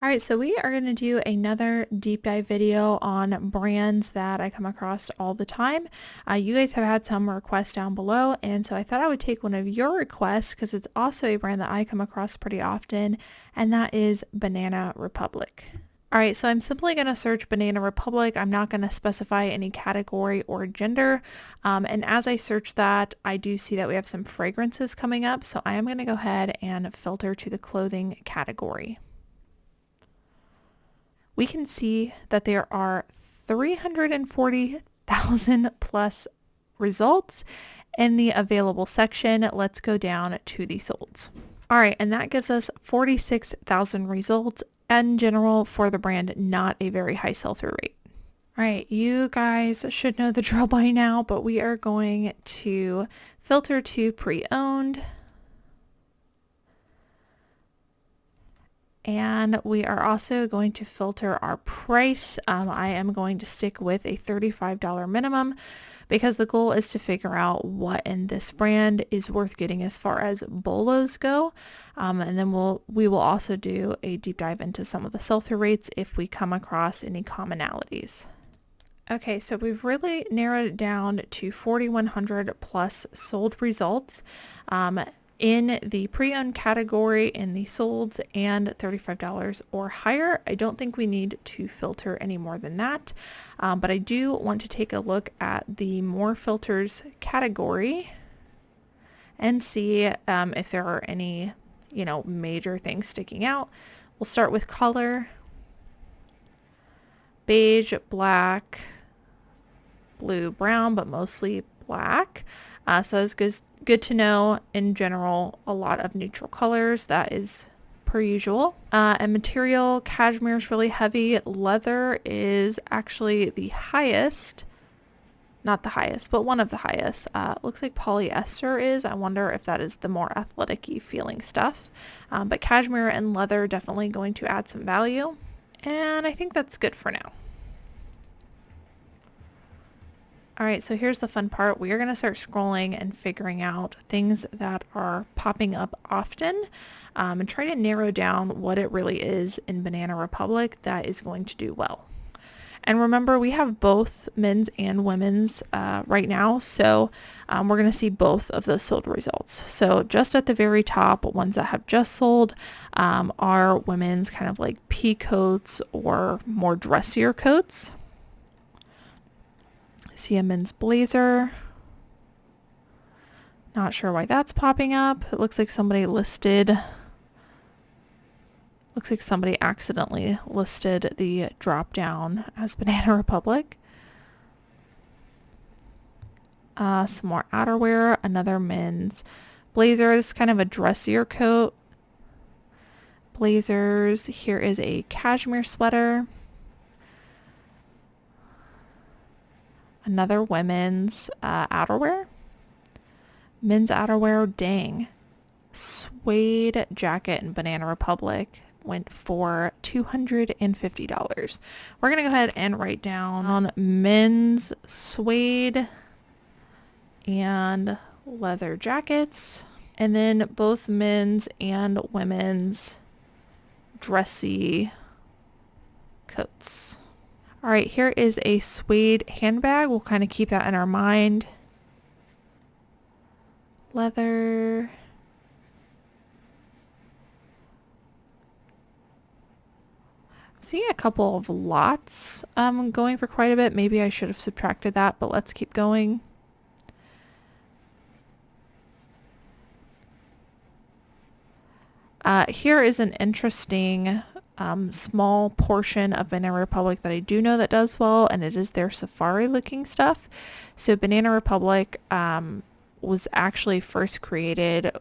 All right, so we are going to do another deep dive video on brands that I come across all the time. You guys have had some requests down below, and so I thought I would take one of your requests because it's also a brand that I come across pretty often, and that is Banana Republic. All right, so I'm simply going to search Banana Republic. I'm not going to specify any category or gender. And as I search that, I do see that we have some fragrances coming up. So I am going to go ahead and filter to the clothing category. We can see that there are 340,000 plus results in the available section. Let's go down to the solds. All right, and that gives us 46,000 results. In general, for the brand, not a very high sell-through rate. All right, you guys should know the drill by now, but we are going to filter to pre-owned. And we are also going to filter our price. I am going to stick with a $35 minimum because the goal is to figure out what in this brand is worth getting as far as bolos go. And then we will also do a deep dive into some of the sell-through rates if we come across any commonalities. Okay, so we've really narrowed it down to 4,100 plus sold results. In the pre-owned category in the solds and $35 or higher. I don't think we need to filter any more than that, but I do want to take a look at the more filters category and see if there are any, major things sticking out. We'll start with color, beige, black, blue, brown, but mostly black. So it's good to know in general a lot of neutral colors. That is per usual. And material, cashmere is really heavy. Leather is actually the highest. Not the highest, but one of the highest. Looks like polyester is. I wonder if that is the more athletic-y feeling stuff. But cashmere and leather definitely going to add some value. And I think that's good for now. All right, so here's the fun part. We are going to start scrolling and figuring out things that are popping up often and try to narrow down what it really is in Banana Republic that is going to do well. And remember, we have both men's and women's right now, so we're going to see both of those sold results. So just at the very top, ones that have just sold are women's kind of like pea coats or more dressier coats. See a men's blazer. Not sure why that's popping up. It looks like somebody accidentally listed the drop down as Banana Republic. Some more outerwear, another men's blazer. This is kind of a dressier coat. Blazers. Here is a cashmere sweater. Another women's outerwear. Men's outerwear, dang. Suede jacket in Banana Republic went for $250. We're going to go ahead and write down on men's suede and leather jackets. And then both men's and women's dressy coats. All right, here is a suede handbag. We'll kind of keep that in our mind. Leather. Seeing a couple of lots going for quite a bit. Maybe I should have subtracted that, but let's keep going. Here is an interesting small portion of Banana Republic that I do know that does well, and it is their safari looking stuff. So Banana Republic was actually first created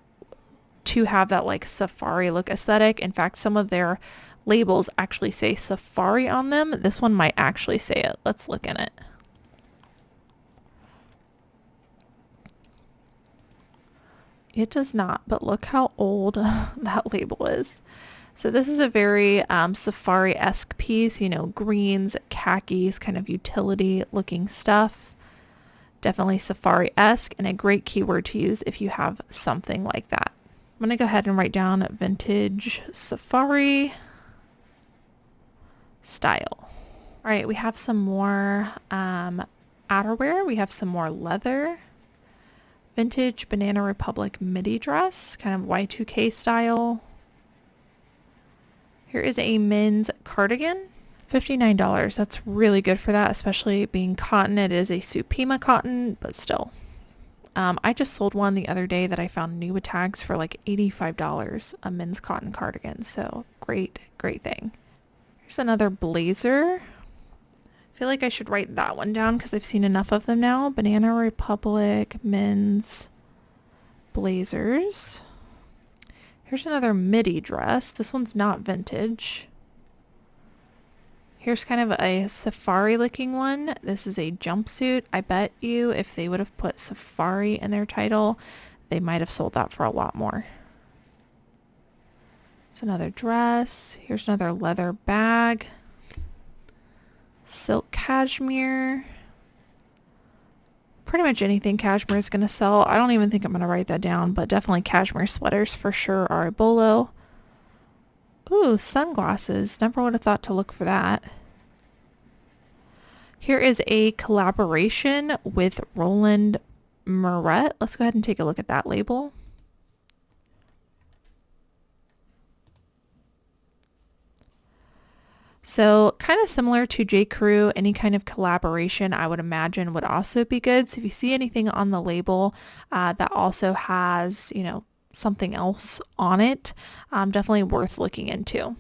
to have that like safari look aesthetic. In fact, some of their labels actually say safari on them. This one might actually say it. Let's look in it. It does not, but look how old that label is. So this is a very safari-esque piece, greens, khakis, kind of utility looking stuff. Definitely safari-esque and a great keyword to use if you have something like that. I'm going to go ahead and write down vintage safari. style. All right, we have some more outerwear. We have some more leather. Vintage Banana Republic midi dress, kind of Y2K style. Here is a men's cardigan, $59. That's really good for that, especially being cotton. It is a Supima cotton, but still. I just sold one the other day that I found new with tags for like $85, a men's cotton cardigan. So great thing. Here's another blazer. I feel like I should write that one down because I've seen enough of them now. Banana Republic men's blazers. Here's another midi dress. This one's not vintage. Here's kind of a safari looking one. This is a jumpsuit. I bet you if they would have put safari in their title, they might have sold that for a lot more. It's another dress. Here's another leather bag. Silk cashmere. Pretty much anything cashmere is going to sell. I don't even think I'm going to write that down, but definitely cashmere sweaters for sure are a bolo. Ooh, sunglasses. Never would have thought to look for that. Here is a collaboration with Roland Moret. Let's go ahead and take a look at that label. So kind of similar to J. Crew, any kind of collaboration I would imagine would also be good. So if you see anything on the label that also has, you know, something else on it, definitely worth looking into.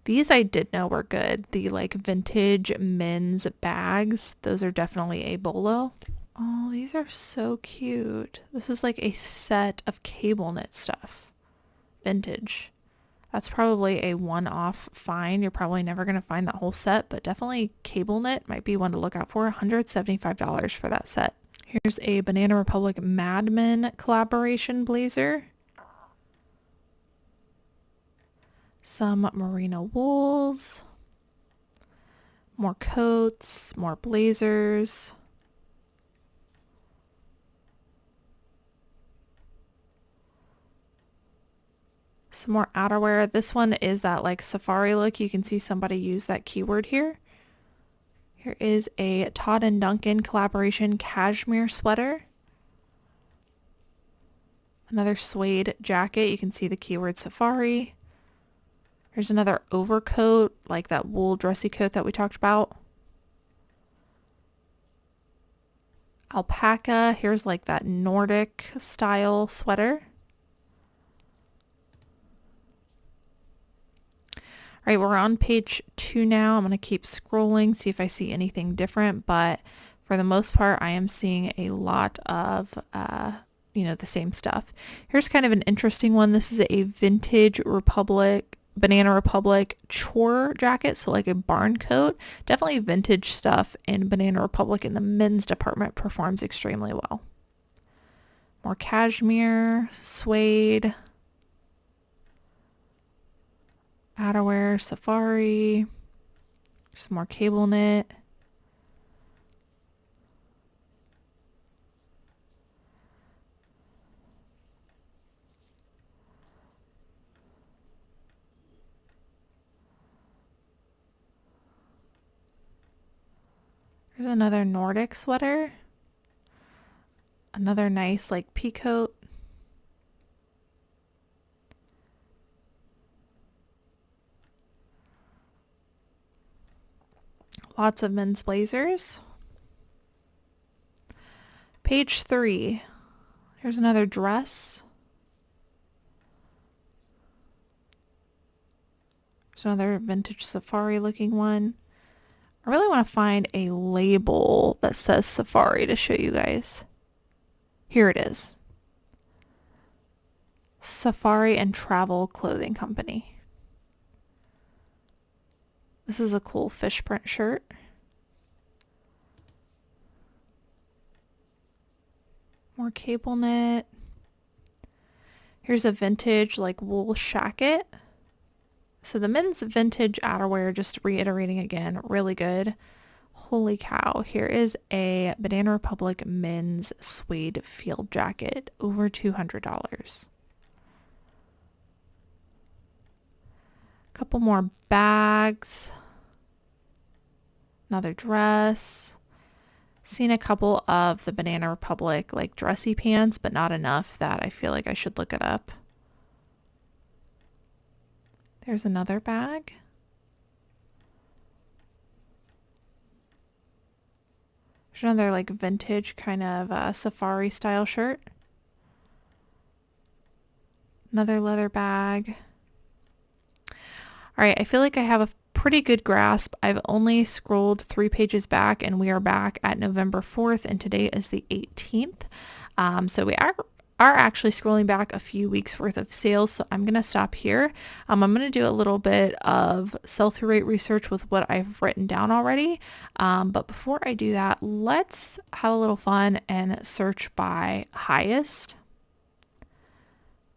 These I did know were good. The like vintage men's bags, those are definitely a bolo. Oh, these are so cute. This is like a set of cable knit stuff. Vintage. That's probably a one-off find. You're probably never going to find that whole set, but definitely cable knit might be one to look out for. $175 for that set. Here's a Banana Republic Mad Men collaboration blazer. Some merino wools, more coats, more blazers. Some more outerwear. This one is that like safari look. You can see somebody use that keyword here. Here is a Todd and Duncan collaboration cashmere sweater. Another suede jacket. You can see the keyword safari. Here's another overcoat, like that wool dressy coat that we talked about. Alpaca. Here's like that Nordic style sweater. All right, we're on page 2 now. I'm going to keep scrolling, see if I see anything different, but for the most part, I am seeing a lot of, you know, the same stuff. Here's kind of an interesting one. This is a vintage Banana Republic chore jacket, so like a barn coat. Definitely vintage stuff in Banana Republic in the men's department performs extremely well. More cashmere, suede, outerwear, safari, some more cable knit. There's another Nordic sweater. Another nice like pea coat. Lots of men's blazers. Page 3. Here's another dress. There's another vintage safari looking one. I really want to find a label that says safari to show you guys. Here it is. Safari and Travel Clothing Company. This is a cool fish print shirt. More cable knit. Here's a vintage like wool shacket. So the men's vintage outerwear, just reiterating again, really good. Holy cow. Here is a Banana Republic men's suede field jacket, over $200. Couple more bags. Another dress. Seen a couple of the Banana Republic like dressy pants, but not enough that I feel like I should look it up. There's another bag. There's another like vintage kind of safari style shirt. Another leather bag. All right, I feel like I have a pretty good grasp. I've only scrolled 3 pages back and we are back at November 4th and today is the 18th. So we are actually scrolling back a few weeks worth of sales. So I'm going to stop here. I'm going to do a little bit of sell-through rate research with what I've written down already. But before I do that, let's have a little fun and search by highest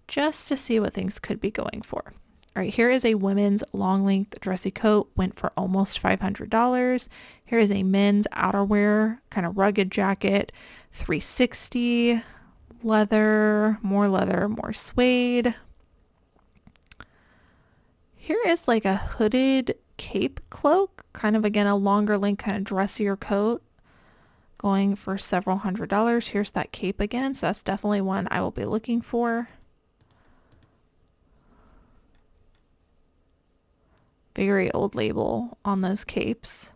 just to see what things could be going for. All right, here is a women's long length dressy coat, went for almost $500. Here is a men's outerwear, kind of rugged jacket, $360. Leather, more suede. Here is like a hooded cape cloak, kind of again a longer length, kind of dressier coat, going for several $100s. Here's that cape again, so that's definitely one I will be looking for. Very old label on those capes.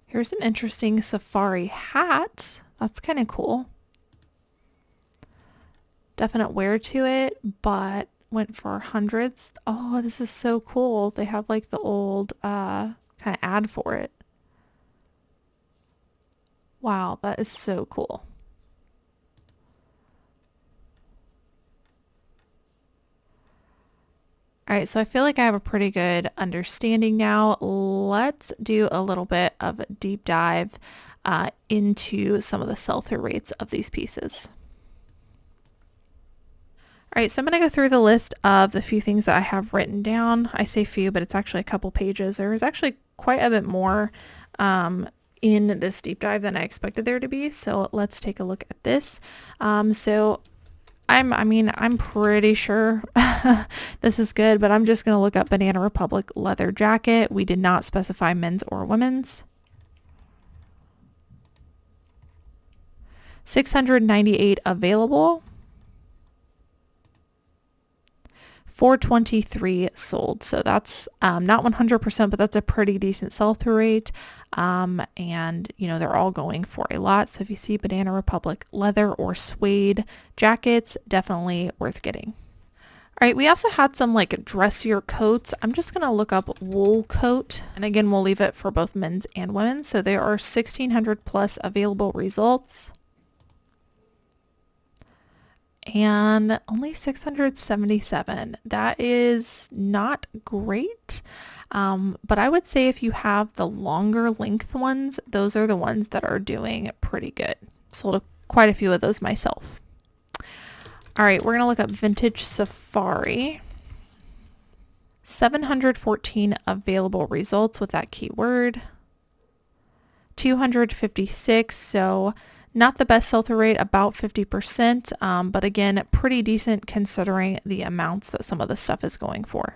Here's an interesting safari hat. That's kind of cool. Definite wear to it, but went for hundreds. Oh, this is so cool. They have like the old kind of ad for it. Wow, that is so cool. All right, so I feel like I have a pretty good understanding now. Let's do a little bit of a deep dive into some of the sell-through rates of these pieces. All right, so I'm going to go through the list of the few things that I have written down. I say few, but it's actually a couple pages. There is actually quite a bit more in this deep dive than I expected there to be. So let's take a look at this. I'm pretty sure this is good, but I'm just going to look up Banana Republic leather jacket. We did not specify men's or women's. $698 available. $423 sold. So that's not 100%, but that's a pretty decent sell-through rate. And you know, they're all going for a lot. So if you see Banana Republic leather or suede jackets, definitely worth getting. All right, we also had some like dressier coats. I'm just going to look up wool coat. And again, we'll leave it for both men's and women's. So there are 1,600 plus available results. And only 677. That is not great. But I would say if you have the longer length ones, those are the ones that are doing pretty good. Sold quite a few of those myself. All right, we're going to look up vintage safari. 714 available results with that keyword. 256, so not the best sell-through rate, about 50%, but again, pretty decent considering the amounts that some of the stuff is going for.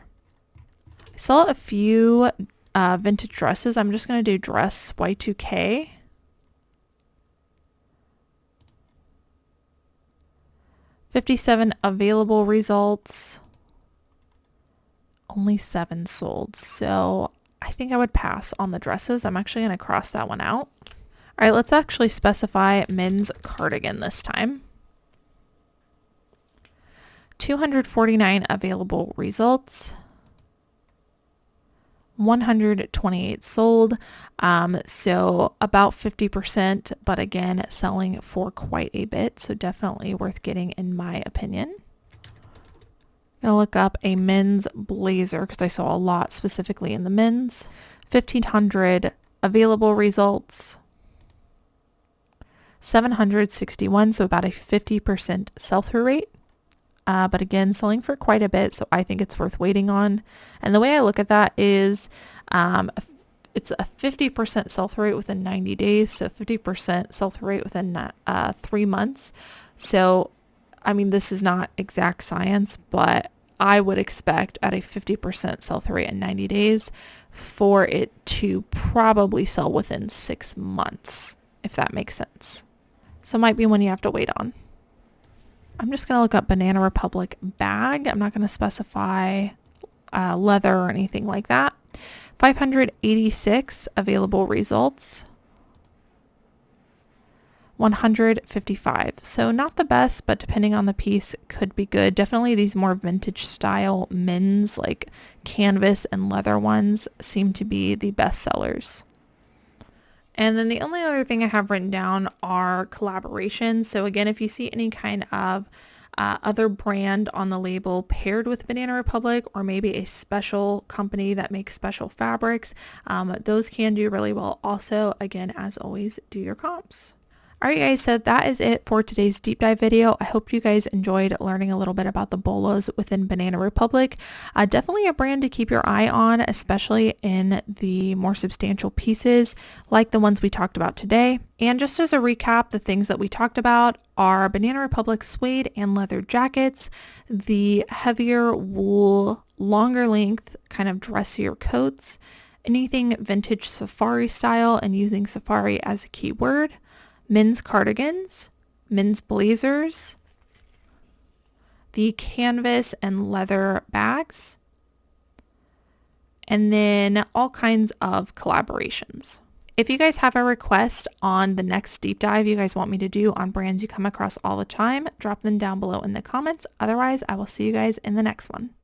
I saw a few vintage dresses. I'm just going to do dress Y2K. $57 available results. Only 7 sold. So I think I would pass on the dresses. I'm actually going to cross that one out. All right, let's actually specify men's cardigan this time. 249 available results. 128 sold. So about 50%, but again, selling for quite a bit. So definitely worth getting in my opinion. I'm gonna look up a men's blazer because I saw a lot specifically in the men's. 1,500 available results. 761, so about a 50% sell-through rate. But again, selling for quite a bit, so I think it's worth waiting on. And the way I look at that is it's a 50% sell-through rate within 90 days, so 50% sell-through rate within 3 months. So, I mean, this is not exact science, but I would expect at a 50% sell-through rate in 90 days for it to probably sell within 6 months, if that makes sense. So it might be one you have to wait on. I'm just going to look up Banana Republic bag. I'm not going to specify leather or anything like that. 586 available results. 155. So not the best, but depending on the piece could be good. Definitely these more vintage style men's like canvas and leather ones seem to be the best sellers. And then the only other thing I have written down are collaborations. So again, if you see any kind of other brand on the label paired with Banana Republic, or maybe a special company that makes special fabrics, those can do really well also. Again, as always, do your comps. Alright guys, so that is it for today's deep dive video. I hope you guys enjoyed learning a little bit about the bolos within Banana Republic. Definitely a brand to keep your eye on, especially in the more substantial pieces like the ones we talked about today. And just as a recap, the things that we talked about are Banana Republic suede and leather jackets, the heavier wool, longer length, kind of dressier coats, anything vintage safari style and using safari as a key word, men's cardigans, men's blazers, the canvas and leather bags, and then all kinds of collaborations. If you guys have a request on the next deep dive you guys want me to do on brands you come across all the time, drop them down below in the comments. Otherwise, I will see you guys in the next one.